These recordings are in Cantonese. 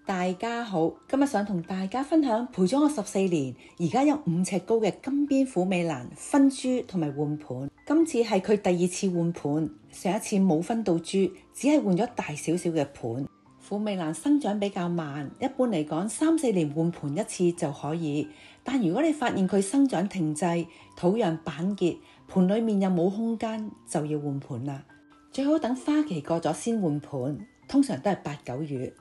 大家好，今日想同大家分享陪咗我14年，而家有5尺高嘅金邊虎尾蘭分株同埋換盤。今次係佢第2次換盤，上一次冇分到株，只係換咗大少少嘅盤。虎尾蘭生長比較慢，一般嚟講3-4年換盤一次就可以。但如果你發現佢生長停滯、土壤板結、盤裡面又冇空間，就要換盤啦。最好等花期過咗先換盤，通常都係8-9月。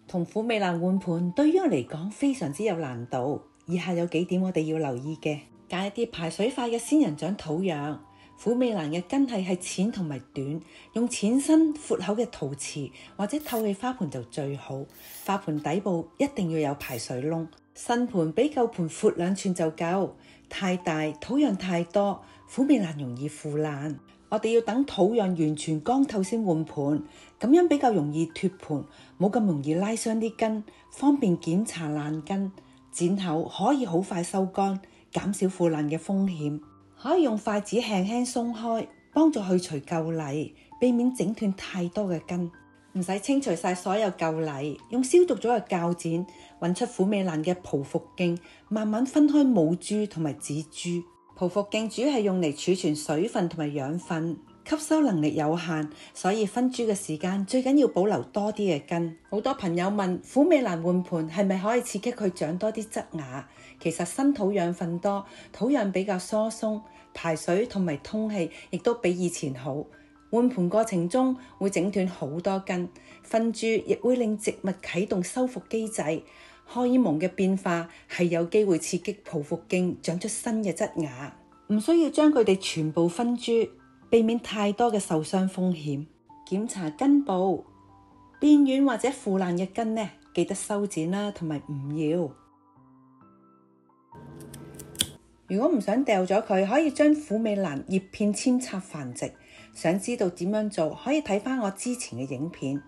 同虎尾蘭換盤對於我嚟講非常之有難度，以下有幾點我哋要留意嘅：揀一啲排水快嘅仙人掌土壤。虎尾蘭嘅根系係淺同埋短，用淺身闊口嘅陶瓷或者透氣花盆就最好。花盆底部一定要有排水窿，新盤比舊盤闊2寸就夠。太大土壤太多，虎尾蘭容易腐爛。我哋要等土壤完全乾透先換盤，咁樣比較容易脫盤，冇咁容易拉傷啲根，方便檢查爛根。剪後可以好快收乾，減少腐爛嘅風險。可以用筷子輕輕鬆開，幫助去除舊泥，避免整斷太多嘅根。唔使清除晒所有舊泥，用消毒咗嘅鉸剪揾出虎尾蘭嘅匍匐莖，慢慢分開母株同埋子株。匍匐莖主要係用嚟儲存水分同埋養分，吸收能力有限，所以分株嘅時間最緊要保留多啲嘅根。好多朋友問虎尾蘭換盤係咪可以刺激佢長多啲側芽？其實新土養分多，土壤比較疏鬆，排水同埋通氣亦都比以前好。換盤過程中會整斷好多根，分株亦會令植物啟動修復機制。荷爾蒙嘅變化係有機會刺激匍匐莖長出新嘅側芽，唔需要將佢哋全部分株，避免太多嘅受傷風險。檢查根部變軟或者腐爛嘅根呢，記得修剪啦，同埋唔要。如果唔想掉咗佢，可以將虎尾蘭葉片扦插繁殖。想知道點樣做，可以睇返我之前嘅影片。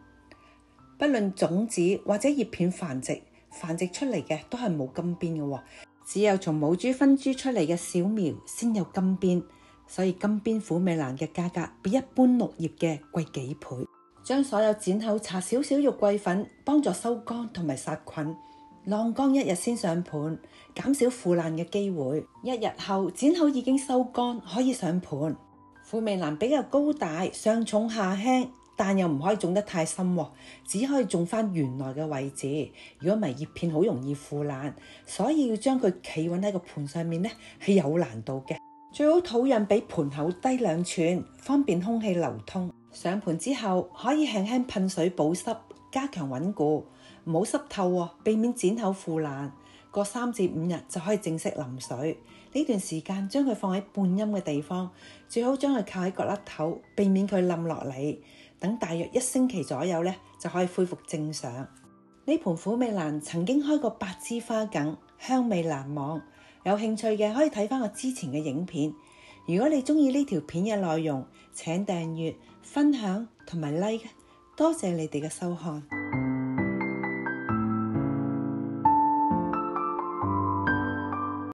不論種子或者葉片繁殖出嚟嘅都係冇金邊嘅，只有從母株分株出嚟嘅小苗先有金邊，所以金邊虎尾蘭嘅價格比一般綠葉嘅貴幾倍。將所有剪口搽少少肉桂粉，幫助收乾同埋殺菌。晾乾1日先上盤，減少腐爛嘅機會。1日後剪口已經收乾，可以上盤。虎尾蘭比較高大，上重下輕，但又唔可以種得太深，只可以種返原來嘅位置。如果唔係，葉片好容易腐爛，所以要將佢企穩喺個盤上面呢，係有難度嘅。最好土壤比盤口低2寸，方便空氣流通。上盤之後可以輕輕噴水保濕，加強穩固，唔好濕透，避免剪口腐爛。過3至5日就可以正式淋水。呢段時間將佢放喺半陰嘅地方，最好將佢靠喺角落頭，避免佢冧落嚟。等大約1星期左右呢，就可以恢復正常。呢盤虎尾蘭曾經開過8枝花梗，香味難忘。有興趣嘅可以睇返我之前嘅影片。如果你鍾意呢條片嘅內容，請訂閱、分享同埋 like。多謝你哋嘅收看。